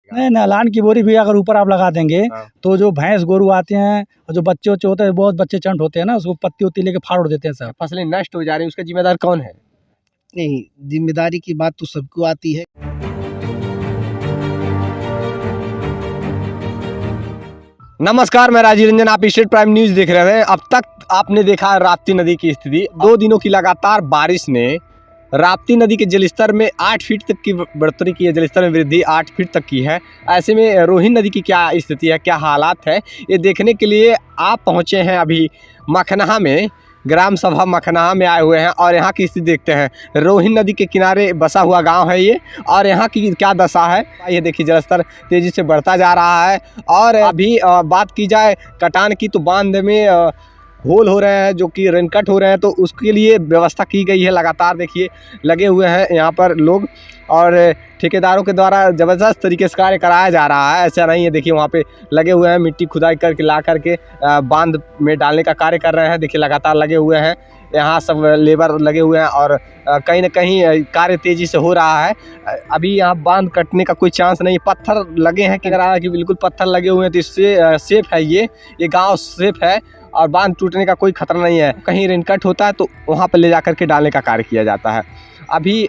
नहीं, नहलान की बोरी भी अगर ऊपर आप लगा देंगे तो जो भैंस गोरू आते हैं और जो बच्चे उच्चे होते हैं, बहुत बच्चे चंट होते हैं ना, उसको पत्ती उत्ती लेके फाड़ उड़ देते हैं सब। फसलें नष्ट हो जा रही हैं, उसका जिम्मेदार कौन है? नहीं, जिम्मेदारी की बात तो सबको आती है। नमस्कार, मैं राजीव रंजन, आप स्टेट प्राइम न्यूज देख रहे हैं। अब तक आपने देखा राप्ती नदी की स्थिति। 2 दिनों की लगातार बारिश ने राप्ती नदी के जलस्तर में 8 फीट तक की बढ़ोतरी की है, जलस्तर में वृद्धि 8 फीट तक की है। ऐसे में रोहिन नदी की क्या स्थिति है, क्या हालात है, ये देखने के लिए आप पहुंचे हैं अभी मखनाहा में, ग्राम सभा मखनाहा में आए हुए हैं और यहाँ की स्थिति देखते हैं। रोहिन नदी के किनारे बसा हुआ गांव है ये, और यहाँ की क्या दशा है ये देखिए। जलस्तर तेजी से बढ़ता जा रहा है। और अभी बात की जाए कटान की, तो बांध में होल हो रहे हैं जो कि रेनकट हो रहे हैं, तो उसके लिए व्यवस्था की गई है। लगातार देखिए लगे हुए हैं यहाँ पर लोग, और ठेकेदारों के द्वारा ज़बरदस्त तरीके से कार्य कराया जा रहा है। ऐसा नहीं है, देखिए वहाँ पे लगे हुए हैं, मिट्टी खुदाई करके ला करके बांध में डालने का कार्य कर रहे हैं। देखिए लगातार लगे हुए हैं यहाँ, सब लेबर लगे हुए हैं और कहीं ना कहीं कार्य तेज़ी से हो रहा है। अभी यहाँ बांध कटने का कोई चांस नहीं। पत्थर लगे हैं कि बिल्कुल पत्थर लगे हुए हैं, तो इससे सेफ है ये गाँव सेफ है और बांध टूटने का कोई खतरा नहीं है। कहीं रेनकट होता है तो वहाँ पर ले जाकर के डालने का कार्य किया जाता है। अभी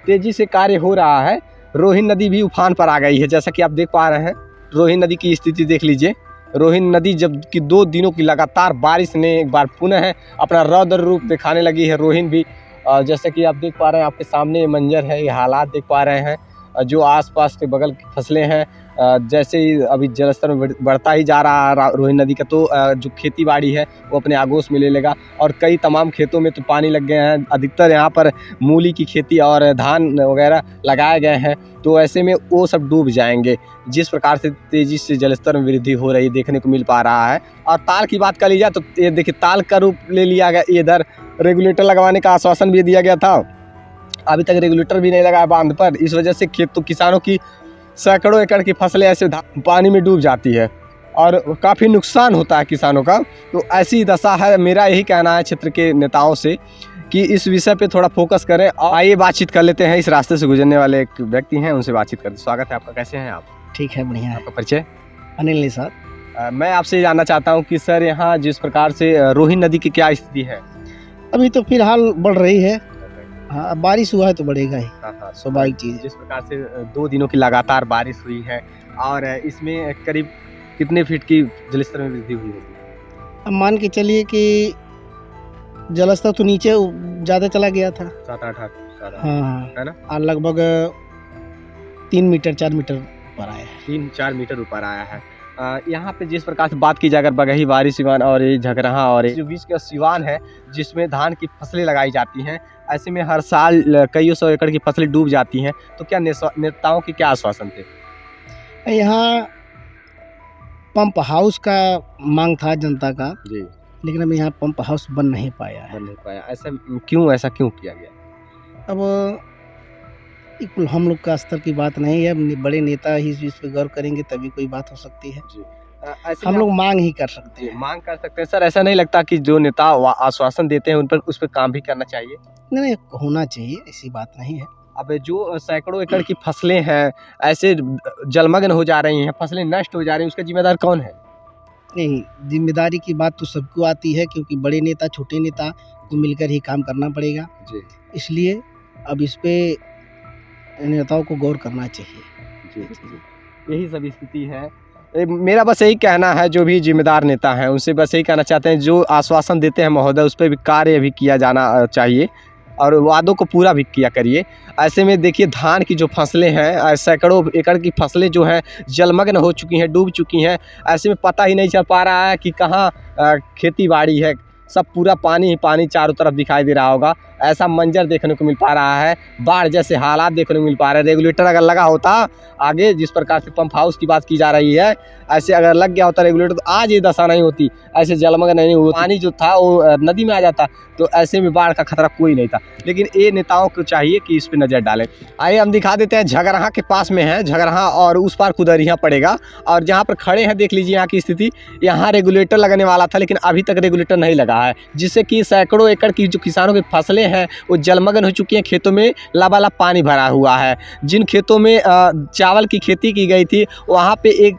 तेज़ी से कार्य हो रहा है। रोहिन नदी भी उफान पर आ गई है, जैसा कि आप देख पा रहे हैं। रोहिन नदी की स्थिति देख लीजिए। रोहिन नदी जब कि 2 दिनों की लगातार बारिश ने एक बार पुनः अपना रौद्र रूप दिखाने लगी है। रोहिन भी जैसा कि आप देख पा रहे हैं, आपके सामने ये मंजर है, ये हालात देख पा रहे हैं। जो आसपास के बगल की फसलें हैं, जैसे ही अभी जलस्तर में बढ़ता ही जा रहा है रोहिन नदी का, तो जो खेती बाड़ी है वो अपने आगोश में ले लेगा। और कई तमाम खेतों में तो पानी लग गए हैं। अधिकतर यहाँ पर मूली की खेती और धान वगैरह लगाए गए हैं, तो ऐसे में वो सब डूब जाएंगे। जिस प्रकार से तेज़ी से जलस्तर में वृद्धि हो रही देखने को मिल पा रहा है। और ताल की बात कर ली जाए तो ये देखिए ताल का रूप ले लिया गया। इधर रेगुलेटर लगवाने का आश्वासन भी दिया गया था, अभी तक रेगुलेटर भी नहीं लगा बांध पर। इस वजह से किसानों की सैकड़ों एकड़ की फसलें ऐसे पानी में डूब जाती है और काफ़ी नुकसान होता है किसानों का। तो ऐसी दशा है। मेरा यही कहना है क्षेत्र के नेताओं से कि इस विषय पे थोड़ा फोकस करें। और आइए बातचीत कर लेते हैं। इस रास्ते से गुजरने वाले एक व्यक्ति हैं, उनसे बातचीत करते हैं। स्वागत है आपका, कैसे हैं आप? ठीक है, बढ़िया है। आपका परिचय? अनिल निषाद। मैं आपसे जानना चाहता हूँ कि सर यहाँ जिस प्रकार से रोहिन नदी की क्या स्थिति है? अभी तो फिलहाल बढ़ रही है। हाँ, बारिश हुआ है तो बढ़ेगा ही, हाँ, स्वाभाविक चीज़। जिस प्रकार से 2 दिनों की लगातार बारिश हुई है और इसमें करीब कितने फीट की जलस्तर में वृद्धि हुई होगी? अब मान के चलिए कि जलस्तर तो नीचे ज़्यादा चला गया था, 7-8 हाँ, है ना? और लगभग 3 मीटर 4 मीटर ऊपर आया है। 3-4 मीटर ऊपर आया है। यहाँ पे जिस प्रकार से बात की जाए, अगर बगही बारी सिवान और ये झगराहा और जो बीच का सिवान है जिसमें धान की फसलें लगाई जाती हैं, ऐसे में हर साल कई सौ एकड़ की फसलें डूब जाती हैं, तो क्या नेताओं के क्या आश्वासन थे? यहाँ पंप हाउस का मांग था जनता का जी, लेकिन अब यहाँ पंप हाउस बन नहीं पाया है। बन नहीं पाया। ऐसा क्यों किया गया? अब बिल्कुल हम लोग का स्तर की बात नहीं है, बड़े नेता ही इस पर गौर करेंगे तभी कोई बात हो सकती है। जी, ऐसे हम लोग मांग ही कर सकते हैं। मांग कर सकते हैं। सर, ऐसा नहीं लगता कि जो नेता आश्वासन देते हैं उस पर काम भी करना चाहिए? नहीं, होना चाहिए, ऐसी बात नहीं है। अब जो सैकड़ों एकड़ की फसलें हैं ऐसे जलमग्न हो जा रही हैं, फसलें नष्ट हो जा रही हैं, उसका जिम्मेदार कौन है? नहीं, जिम्मेदारी की बात तो सबको आती है, क्योंकि बड़े नेता छोटे नेता को मिलकर ही काम करना पड़ेगा। जी, इसलिए अब इस पे नेताओं को गौर करना चाहिए। जी, यही सब स्थिति है। मेरा बस यही कहना है, जो भी जिम्मेदार नेता हैं उनसे बस यही कहना चाहते हैं, जो आश्वासन देते हैं महोदय उस पर भी कार्य भी किया जाना चाहिए और वादों को पूरा भी किया करिए। ऐसे में देखिए धान की जो फसलें हैं, सैकड़ों एकड़ की फसलें जो हैं जलमग्न हो चुकी हैं, डूब चुकी हैं। ऐसे में पता ही नहीं चल पा रहा है कि कहाँ खेती बाड़ी है, सब पूरा पानी ही पानी चारों तरफ दिखाई दे रहा होगा। ऐसा मंजर देखने को मिल पा रहा है, बाढ़ जैसे हालात देखने को मिल पा रहे हैं। रेगुलेटर अगर लगा होता आगे, जिस प्रकार से पंप हाउस की बात की जा रही है, ऐसे अगर लग गया होता रेगुलेटर तो आज ये दशा नहीं होती, ऐसे जलमग्न नहीं होता, पानी जो था वो नदी में आ जाता, तो ऐसे में बाढ़ का खतरा कोई नहीं था। लेकिन ये नेताओं को चाहिए कि इस पर नज़र डालें। आइए हम दिखा देते हैं, झगराहा के पास में है, झगराहा और उस पार कुदरिया पड़ेगा। और जहाँ पर खड़े हैं देख लीजिए यहाँ की स्थिति। यहाँ रेगुलेटर लगने वाला था लेकिन अभी तक रेगुलेटर नहीं लगा है, जिससे कि सैकड़ों एकड़ की जो किसानों की फसलें महिलाएं हैं वो जलमग्न हो चुकी हैं, खेतों में लबालब पानी भरा हुआ है। जिन खेतों में चावल की खेती की गई थी वहाँ पे एक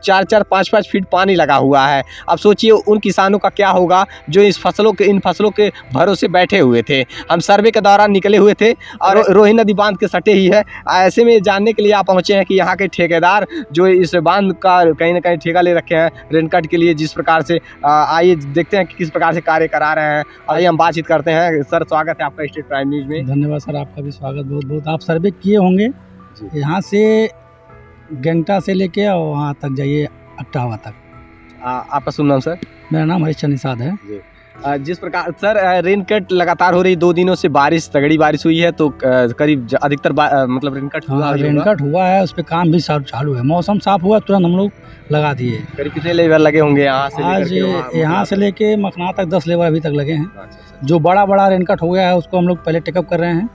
4-4, 5-5 फीट पानी लगा हुआ है। अब सोचिए उन किसानों का क्या होगा जो इन फसलों के भरोसे बैठे हुए थे। हम सर्वे के दौरान निकले हुए थे और रोहिणी नदी बांध के सटे ही है। ऐसे में जानने के लिए आप पहुँचे हैं कि यहाँ के ठेकेदार जो इस बांध का कहीं ना कहीं ठेका ले रखे हैं रेनकट के लिए, जिस प्रकार से आइए देखते हैं कि किस प्रकार से कार्य करा रहे हैं। आइए हम बातचीत करते हैं। सर, स्वागत है आपका स्टेट प्राइम न्यूज़ में। धन्यवाद सर, आपका भी स्वागत बहुत बहुत। आप सर्वे किए होंगे, यहाँ से गंगटा से लेके और वहाँ तक जाइए अट्टावा तक। आपका शुभ नाम सर? मेरा नाम हरीश चंद निषाद है। जिस प्रकार सर रेनकट लगातार हो रही 2 दिनों से बारिश, तगड़ी बारिश हुई है तो करीब अधिकतर मतलब रेनकट हुआ। हाँ, रेनकट हुआ है, उस पर काम भी चालू है। मौसम साफ हुआ तुरंत हम लोग लगा दिए। करीब कितने लेबर लगे होंगे यहाँ से? आज यहाँ से लेके मखना तक 10 लेबर अभी तक लगे हैं। अच्छा। जो बड़ा रेनकट हो गया है उसको हम लोग पहले टेकअप कर रहे हैं,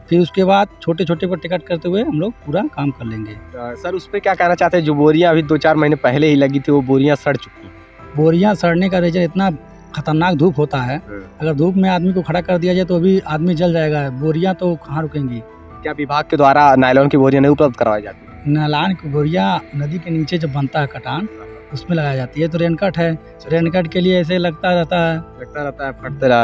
फिर उसके बाद छोटे छोटे पर टिकट करते हुए हम लोग पूरा काम कर लेंगे। सर, उस पर क्या कहना चाहते हैं? जो बोरियां अभी 2-4 महीने पहले ही लगी थी वो बोरियां सड़ चुकी। बोरियां सड़ने का रीजन इतना खतरनाक धूप होता है, अगर धूप में आदमी को खड़ा कर दिया जाए तो अभी आदमी जल जाएगा। बोरियां तो कहाँ रुकेंगी। क्या विभाग के द्वारा नायलॉन की बोरियां नहीं उपलब्ध करवाई जाती? नायलॉन की बोरियां नदी के नीचे जब बनता है कटान उसमें लगाई जाती है। तो रेनकट है, रेनकट के लिए ऐसे लगता रहता है, फटता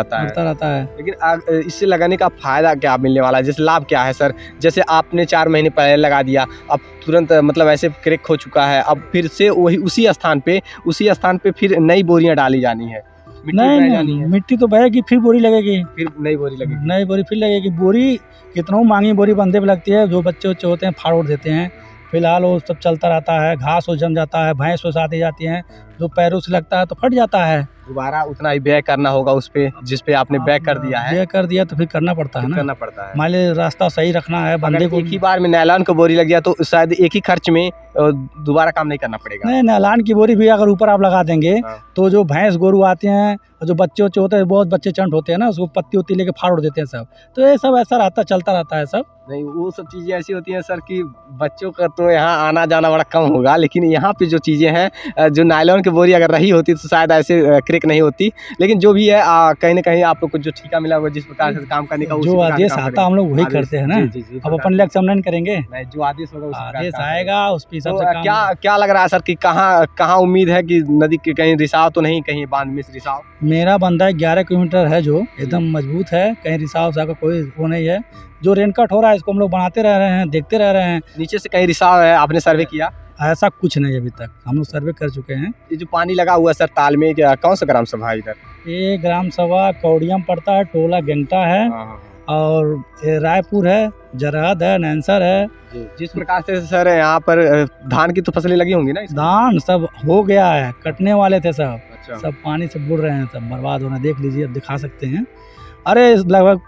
रहता है। लेकिन इससे लगाने का फायदा क्या मिलने वाला है? जैसे लाभ क्या है सर? जैसे आपने 4 महीने पहले लगा दिया, अब तुरंत मतलब ऐसे क्रैक हो चुका है, अब फिर से वही उसी स्थान पे फिर नई बोरियां डाली जानी है। नहीं, मिट्टी तो बहेगी, फिर बोरी लगेगी, फिर नई बोरी फिर लगेगी। बोरी कितनों मांगी बोरी बंदे पे लगती है। जो बच्चे होते हैं फाड़ देते हैं। फिलहाल वो सब चलता रहता है, घास हो जम जाता है, भैंस हो साथ ही जाती हैं, जो पैरों से लगता है तो फट जाता है। दोबारा उतना ही बैक करना होगा उस पे जिस पे आपने बैक कर दिया है। बैक कर दिया तो फिर करना पड़ता है ना, करना पड़ता है। मान लीजिए रास्ता सही रखना है बंदे को। एक ही बार में नायलॉन की बोरी लग गया तो शायद एक ही खर्च में दोबारा काम नहीं करना पड़ेगा। नहीं, नायलॉन की बोरी भी अगर ऊपर आप लगा देंगे तो जो भैंस गोरू आते हैं और जो बच्चे होते हैं, बहुत बच्चे चंट होते हैं ना, उसको पत्ती उत्ती लेके फाड़ देते हैं सब। तो ये सब ऐसा रहता चलता रहता है सब। नहीं, वो सब चीज़ें ऐसी होती हैं सर कि बच्चों का तो यहाँ आना जाना बड़ा कम होगा, लेकिन यहाँ पे जो चीज़ें हैं, जो नायलॉन की बोरी अगर रही होती तो शायद ऐसे क्रैक नहीं होती। लेकिन जो भी है कहीं ना कहीं आप लोग को जो ठेका मिला हुआ जिस प्रकार से काम करने का, जो आदेश आता हम लोग वही करते हैं ना। अब अपन इलेक्शन नहीं करेंगे, जो आदेश होगा आदेश आएगा उस पे हिसाब से। क्या लग रहा है सर कि कहाँ उम्मीद है कि नदी के कहीं रिसाव तो नहीं, कहीं बांध में रिसाव? मेरा बंदा है 11 किलोमीटर है जो एकदम मजबूत है, कहीं रिसाव का कोई वो नहीं है। जो रेनकट हो रहा है इसको हम लोग बनाते रह रहे हैं, देखते रह रहे हैं। नीचे से कहीं रिसाव है? आपने सर्वे किया? ऐसा कुछ नहीं अभी तक, हम लोग सर्वे कर चुके हैं। ये जो पानी लगा हुआ है सर ताल में, कौन सा ग्राम सभा इधर? ये ग्राम सभा कौड़ियम पड़ता है, टोला गंगटा है और रायपुर है, जरहद है, नैनसर है। जिस प्रकार से सर यहाँ पर धान की तो फसलें लगी होंगी ना? धान सब हो गया है, कटने वाले थे सब। अच्छा। सब पानी से बुड़ रहे हैं, सब बर्बाद होना। देख लीजिए, अब दिखा सकते हैं। अरे लगभग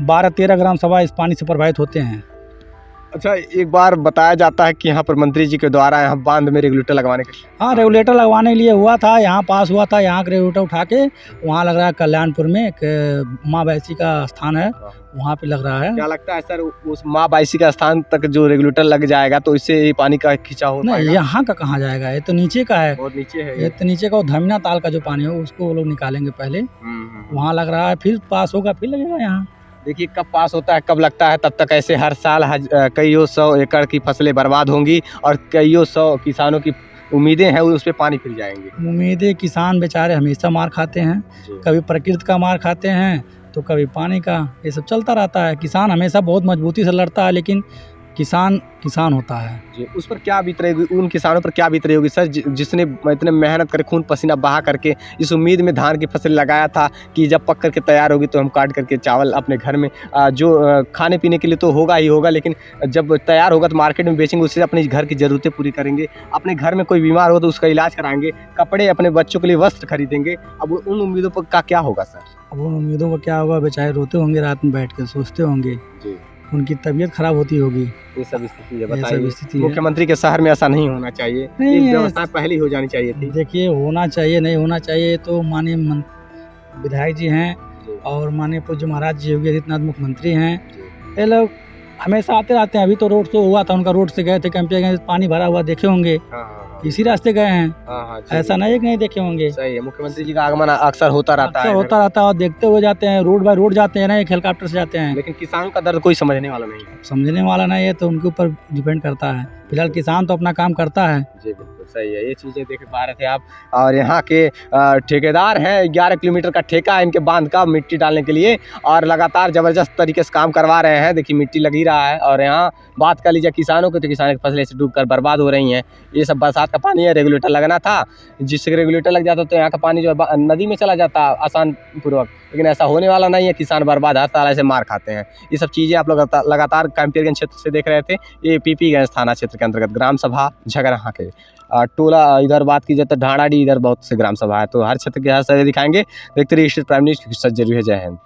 12-13 ग्राम सभा इस पानी से प्रभावित होते हैं। अच्छा, एक बार बताया जाता है कि यहाँ पर मंत्री जी के द्वारा यहाँ बांध में रेगुलेटर लगवाने के, हाँ, रेगुलेटर लगवाने के लिए हुआ था, यहाँ पास हुआ था। यहाँ का रेगुलेटर उठा के वहाँ लग रहा है कल्याणपुर में एक माँ बैसी का स्थान है, वहाँ पे लग रहा है। क्या लगता है सर उस माँ बैसी का स्थान तक जो रेगुलेटर लग जाएगा तो इससे ये पानी का खिंचाव हो नहीं, यहाँ का कहाँ जाएगा, ये तो नीचे का है। बहुत नीचे है ये तो नीचे का। धमिना ताल का जो पानी है उसको वो लोग निकालेंगे पहले, वहाँ लग रहा है, फिर पास होगा, फिर लगेगा यहाँ। देखिए कब पास होता है, कब लगता है, तब तक ऐसे हर साल कईयों 100 एकड़ की फसलें बर्बाद होंगी और कईयों 100 किसानों की उम्मीदें हैं उस पर पानी फिर जाएंगे। उम्मीदें किसान बेचारे हमेशा मार खाते हैं, कभी प्रकृति का मार खाते हैं तो कभी पानी का। ये सब चलता रहता है। किसान हमेशा बहुत मजबूती से लड़ता है, लेकिन किसान होता है जी। उस पर क्या बीत रही होगी, उन किसानों पर क्या बीत रही होगी सर जिसने इतने मेहनत कर खून पसीना बहा करके इस उम्मीद में धान की फसल लगाया था कि जब पक करके तैयार होगी तो हम काट करके चावल अपने घर में जो खाने पीने के लिए तो होगा ही होगा, लेकिन जब तैयार होगा तो मार्केट में बेचेंगे, उससे अपने घर की ज़रूरतें पूरी करेंगे। अपने घर में कोई बीमार हो तो उसका इलाज कराएंगे, कपड़े अपने बच्चों के लिए वस्त्र खरीदेंगे। अब उन उम्मीदों पर का क्या होगा सर? अब उन उम्मीदों का क्या होगा? बेचारे रोते होंगे, रात में बैठ कर सोचते होंगे जी। उनकी तबीयत खराब होती होगी। ये सब स्थिति है, बताइए। मुख्यमंत्री के शहर में ऐसा नहीं होना चाहिए, ये व्यवस्था पहले ही हो जानी चाहिए थी। देखिए, होना चाहिए नहीं होना चाहिए तो माननीय विधायक जी हैं और माननीय पूज्य महाराज जी योगी आदित्यनाथ मुख्यमंत्री हैं, ये लोग हमेशा आते रहते हैं। अभी तो रोड शो हुआ था उनका, रोड से गए थे, कैंप गए, पानी भरा हुआ देखे होंगे। इसी रास्ते गए हैं। हाँ, ऐसा नहीं है कि नहीं देखे होंगे। सही है, मुख्यमंत्री जी का आगमन अक्सर होता रहता अक्सर है। होता रहता है और देखते हुए जाते हैं, रोड बाय रोड जाते हैं ना, एक हेलीकॉप्टर से जाते हैं। लेकिन किसानों का दर्द कोई समझने वाला नहीं है। समझने वाला नहीं है तो उनके ऊपर डिपेंड करता है। फिलहाल किसान तो अपना काम करता है। जी बिल्कुल सही है, ये चीज़ें देख पा रहे थे आप। और यहाँ के ठेकेदार हैं, 11 किलोमीटर का ठेका है इनके बांध का मिट्टी डालने के लिए, और लगातार ज़बरदस्त तरीके से काम करवा रहे हैं। देखिए मिट्टी लग ही रहा है। और यहाँ बात कर लीजिए किसानों की, तो किसानों की फसलें से डूबकर बर्बाद हो रही हैं। ये सब बरसात का पानी है, रेगुलेटर लगना था, जिससे रेगुलेटर लग जाता तो यहाँ का पानी जो है नदी में चला जाता आसान पूर्वक, लेकिन ऐसा होने वाला नहीं है। किसान बर्बाद हर तरह से मार खाते हैं। ये सब चीज़ें आप लोग लगातार कैंपियरगंज क्षेत्र से देख रहे थे। ये पीपीगंज थाना क्षेत्र के अंतर्गत ग्राम सभा झगराहा के टोला, इधर बात की जाए तो ढाणाडी, इधर बहुत से ग्राम सभा है। तो हर क्षेत्र के हर तरह दिखाएंगे। देखते रहिए स्टेट प्राइम न्यूज़ की सच जरूर है। जय हिंद।